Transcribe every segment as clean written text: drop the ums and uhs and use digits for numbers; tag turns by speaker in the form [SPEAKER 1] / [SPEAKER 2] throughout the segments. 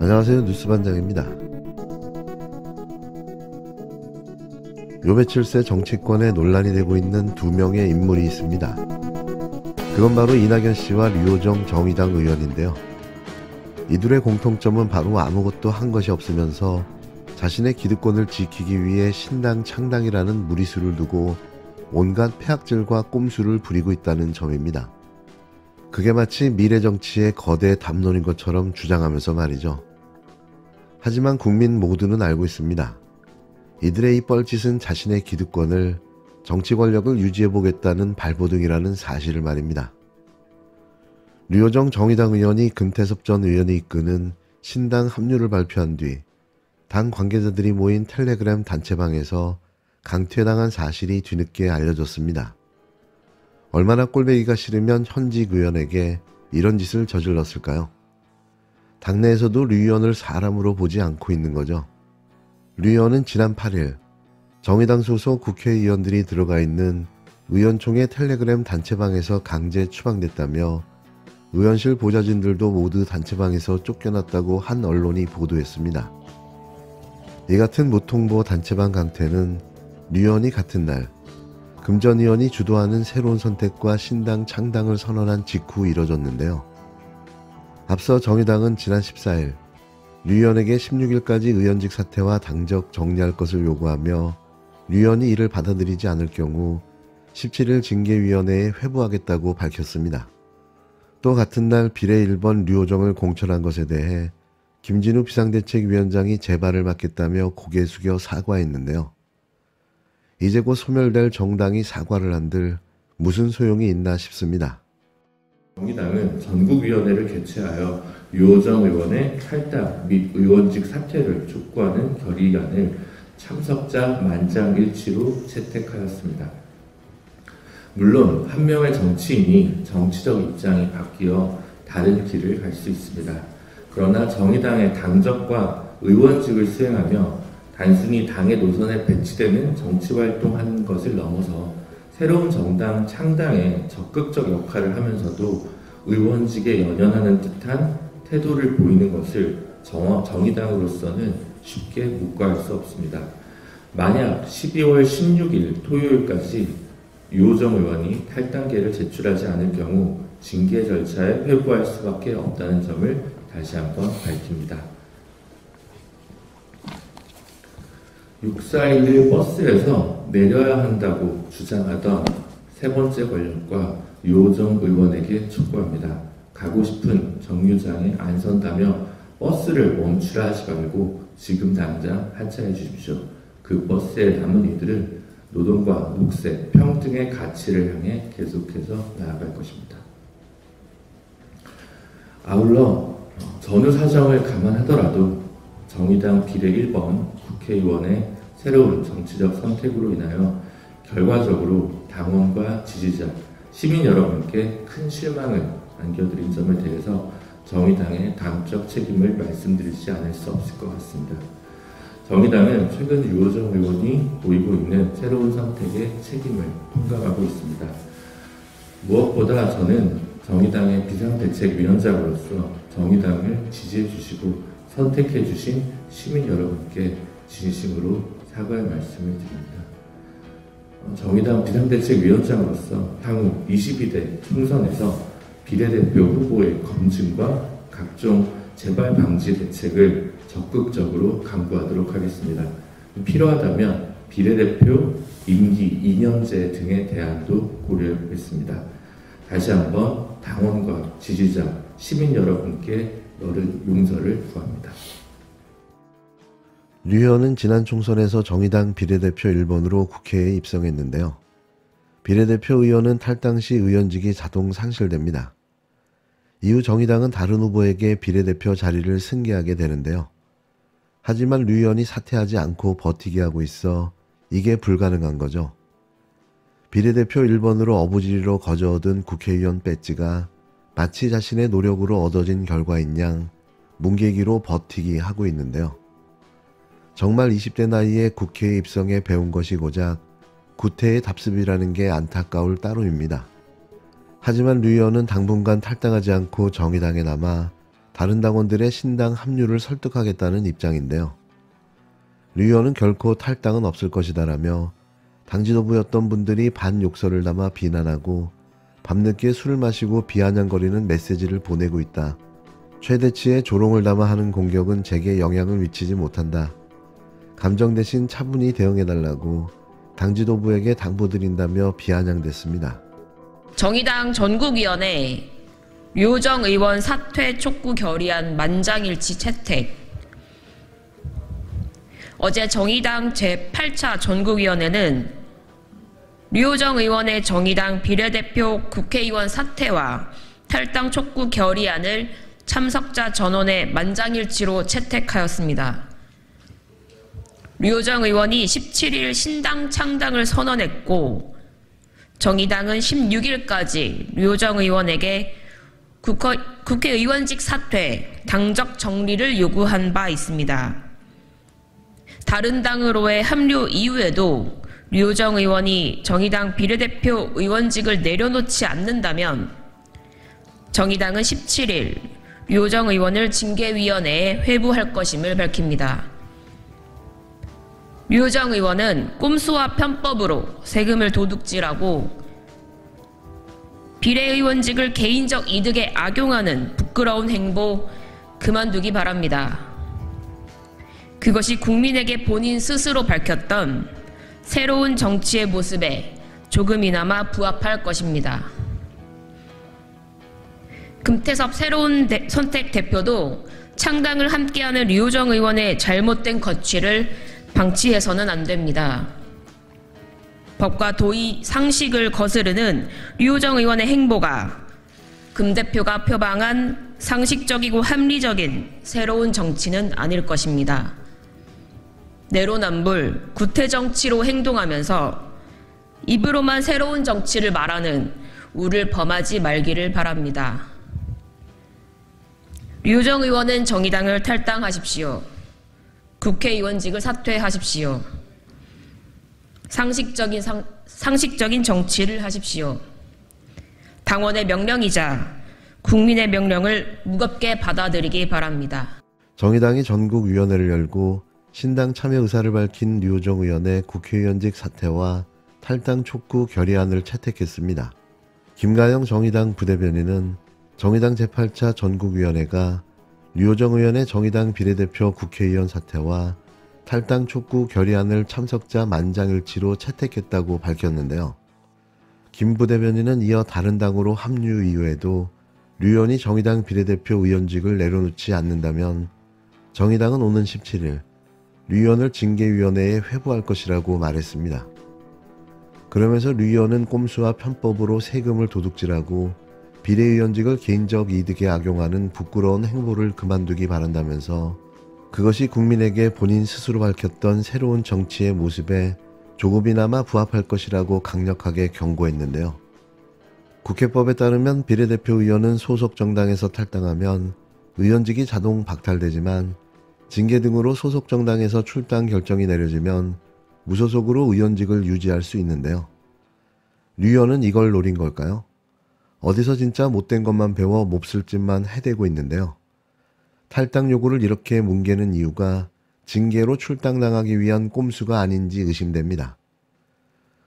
[SPEAKER 1] 안녕하세요, 뉴스반장입니다. 요 며칠 새 정치권에 논란이 되고 있는 두 명의 인물이 있습니다. 그건 바로 이낙연 씨와 류호정 정의당 의원인데요. 이들의 공통점은 바로 아무것도 한 것이 없으면서 자신의 기득권을 지키기 위해 신당 창당이라는 무리수를 두고 온갖 폐악질과 꼼수를 부리고 있다는 점입니다. 그게 마치 미래 정치의 거대 담론인 것처럼 주장하면서 말이죠. 하지만 국민 모두는 알고 있습니다. 이들의 이 뻘짓은 자신의 기득권을, 정치 권력을 유지해보겠다는 발버둥이라는 사실을 말입니다. 류호정 정의당 의원이 금태섭 전 의원이 이끄는 신당 합류를 발표한 뒤 당 관계자들이 모인 텔레그램 단체방에서 강퇴당한 사실이 뒤늦게 알려졌습니다. 얼마나 꼴보기가 싫으면 현직 의원에게 이런 짓을 저질렀을까요? 당내에서도 류 의원을 사람으로 보지 않고 있는 거죠. 류 의원은 지난 8일 정의당 소속 국회의원들이 들어가 있는 의원총회 텔레그램 단체방에서 강제 추방됐다며 의원실 보좌진들도 모두 단체방에서 쫓겨났다고 한 언론이 보도했습니다. 이 같은 무통보 단체방 강퇴는 류 의원이 같은 날 금 전 의원이 주도하는 새로운 선택과 신당 창당을 선언한 직후 이뤄졌는데요. 앞서 정의당은 지난 14일 류 의원에게 16일까지 의원직 사퇴와 당적 정리할 것을 요구하며 류 의원이 이를 받아들이지 않을 경우 17일 징계위원회에 회부하겠다고 밝혔습니다. 또 같은 날 비례 1번 류호정을 공천한 것에 대해 김진우 비상대책위원장이 재발을 맡겠다며 고개 숙여 사과했는데요. 이제 곧 소멸될 정당이 사과를 한들 무슨 소용이 있나 싶습니다.
[SPEAKER 2] 정의당은 전국위원회를 개최하여 류호정 의원의 탈당 및 의원직 사퇴를 촉구하는 결의안을 참석자 만장일치로 채택하였습니다. 물론 한 명의 정치인이 정치적 입장이 바뀌어 다른 길을 갈 수 있습니다. 그러나 정의당의 당적과 의원직을 수행하며 단순히 당의 노선에 배치되는 정치활동하는 것을 넘어서 새로운 정당 창당에 적극적 역할을 하면서도 의원직에 연연하는 듯한 태도를 보이는 것을 정의당으로서는 쉽게 묵과할 수 없습니다. 만약 12월 16일 토요일까지 류호정 의원이 탈당계를 제출하지 않을 경우 징계 절차에 회부할 수밖에 없다는 점을 다시 한번 밝힙니다. 641 버스에서 내려야 한다고 주장하던 세 번째 권력과 류호정 의원에게 촉구합니다. 가고 싶은 정류장에 안 선다며 버스를 멈추라 하지 말고 지금 당장 하차해 주십시오. 그 버스에 담은 이들은 노동과 녹색, 평등의 가치를 향해 계속해서 나아갈 것입니다. 아울러 전후 사정을 감안하더라도 정의당 비례 1번 국회의원의 새로운 정치적 선택으로 인하여 결과적으로 당원과 지지자, 시민 여러분께 큰 실망을 안겨드린 점에 대해서 정의당의 당적 책임을 말씀드리지 않을 수 없을 것 같습니다. 정의당은 최근 류호정 의원이 보이고 있는 새로운 선택의 책임을 통감하고 있습니다. 무엇보다 저는 정의당의 비상대책위원장으로서 정의당을 지지해 주시고 선택해 주신 시민 여러분께 진심으로 사과의 말씀을 드립니다. 정의당 비상대책위원장으로서 향후 22대 총선에서 비례대표 후보의 검증과 각종 재발 방지 대책을 적극적으로 강구하도록 하겠습니다. 필요하다면 비례대표 임기 2년제 등의 대안도 고려했습니다. 다시 한번 당원과 지지자, 시민 여러분께 용서를 구합니다.
[SPEAKER 1] 류 의원은 지난 총선에서 정의당 비례대표 1번으로 국회에 입성했는데요. 비례대표 의원은 탈당 시 의원직이 자동 상실됩니다. 이후 정의당은 다른 후보에게 비례대표 자리를 승계하게 되는데요. 하지만 류 의원이 사퇴하지 않고 버티게 하고 있어 이게 불가능한 거죠. 비례대표 1번으로 어부지리로 거저 얻은 국회의원 배지가 마치 자신의 노력으로 얻어진 결과인 양 뭉개기로 버티기 하고 있는데요. 정말 20대 나이에 국회에 입성해 배운 것이 고작 구태의 답습이라는 게 안타까울 따름입니다. 하지만 류 의원은 당분간 탈당하지 않고 정의당에 남아 다른 당원들의 신당 합류를 설득하겠다는 입장인데요. 류 의원은 결코 탈당은 없을 것이다라며 당 지도부였던 분들이 반욕설을 담아 비난하고 밤늦게 술을 마시고 비아냥거리는 메시지를 보내고 있다. 최대치의 조롱을 담아 하는 공격은 제게 영향을 미치지 못한다. 감정 대신 차분히 대응해달라고 당 지도부에게 당부드린다며 비아냥댔습니다.
[SPEAKER 3] 정의당 전국위원회 류호정 의원 사퇴 촉구 결의안 만장일치 채택. 어제 정의당 제8차 전국위원회는 류호정 의원의 정의당 비례대표 국회의원 사퇴와 탈당 촉구 결의안을 참석자 전원에 만장일치로 채택하였습니다. 류호정 의원이 17일 신당 창당을 선언했고 정의당은 16일까지 류호정 의원에게 국회의원직 사퇴, 당적 정리를 요구한 바 있습니다. 다른 당으로의 합류 이후에도 류호정 의원이 정의당 비례대표 의원직을 내려놓지 않는다면 정의당은 17일 류호정 의원을 징계위원회에 회부할 것임을 밝힙니다. 류호정 의원은 꼼수와 편법으로 세금을 도둑질하고 비례의원직을 개인적 이득에 악용하는 부끄러운 행보 그만두기 바랍니다. 그것이 국민에게 본인 스스로 밝혔던 새로운 정치의 모습에 조금이나마 부합할 것입니다. 금태섭 새로운 선택 대표도 창당을 함께하는 류호정 의원의 잘못된 거취를 방치해서는 안 됩니다. 법과 도의, 상식을 거스르는 류호정 의원의 행보가 금 대표가 표방한 상식적이고 합리적인 새로운 정치는 아닐 것입니다. 내로남불, 구태정치로 행동하면서 입으로만 새로운 정치를 말하는 우를 범하지 말기를 바랍니다. 류호정 의원은 정의당을 탈당하십시오. 국회의원직을 사퇴하십시오. 상식적인 정치를 하십시오. 당원의 명령이자 국민의 명령을 무겁게 받아들이기 바랍니다.
[SPEAKER 1] 정의당이 전국위원회를 열고 신당 참여 의사를 밝힌 류호정 의원의 국회의원직 사퇴와 탈당 촉구 결의안을 채택했습니다. 김가영 정의당 부대변인은 정의당 제8차 전국위원회가 류호정 의원의 정의당 비례대표 국회의원 사퇴와 탈당 촉구 결의안을 참석자 만장일치로 채택했다고 밝혔는데요. 김 부대변인은 이어 다른 당으로 합류 이후에도 류 의원이 정의당 비례대표 의원직을 내려놓지 않는다면 정의당은 오는 17일 류 의원을 징계위원회에 회부할 것이라고 말했습니다. 그러면서 류 의원은 꼼수와 편법으로 세금을 도둑질하고 비례의원직을 개인적 이득에 악용하는 부끄러운 행보를 그만두기 바란다면서 그것이 국민에게 본인 스스로 밝혔던 새로운 정치의 모습에 조금이나마 부합할 것이라고 강력하게 경고했는데요. 국회법에 따르면 비례대표 의원은 소속 정당에서 탈당하면 의원직이 자동 박탈되지만 징계 등으로 소속 정당에서 출당 결정이 내려지면 무소속으로 의원직을 유지할 수 있는데요. 류 의원은 이걸 노린 걸까요? 어디서 진짜 못된 것만 배워 몹쓸 짓만 해대고 있는데요. 탈당 요구를 이렇게 뭉개는 이유가 징계로 출당당하기 위한 꼼수가 아닌지 의심됩니다.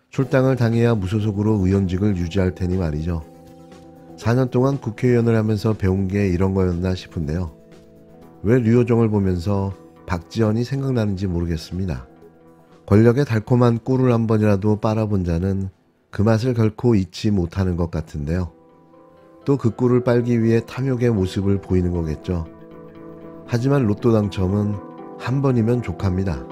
[SPEAKER 1] 출당을 당해야 무소속으로 의원직을 유지할 테니 말이죠. 4년 동안 국회의원을 하면서 배운 게 이런 거였나 싶은데요. 왜 류호정을 보면서 박지원이 생각나는지 모르겠습니다. 권력의 달콤한 꿀을 한 번이라도 빨아본 자는 그 맛을 결코 잊지 못하는 것 같은데요. 또 그 꿀을 빨기 위해 탐욕의 모습을 보이는 거겠죠. 하지만 로또 당첨은 한 번이면 족합니다.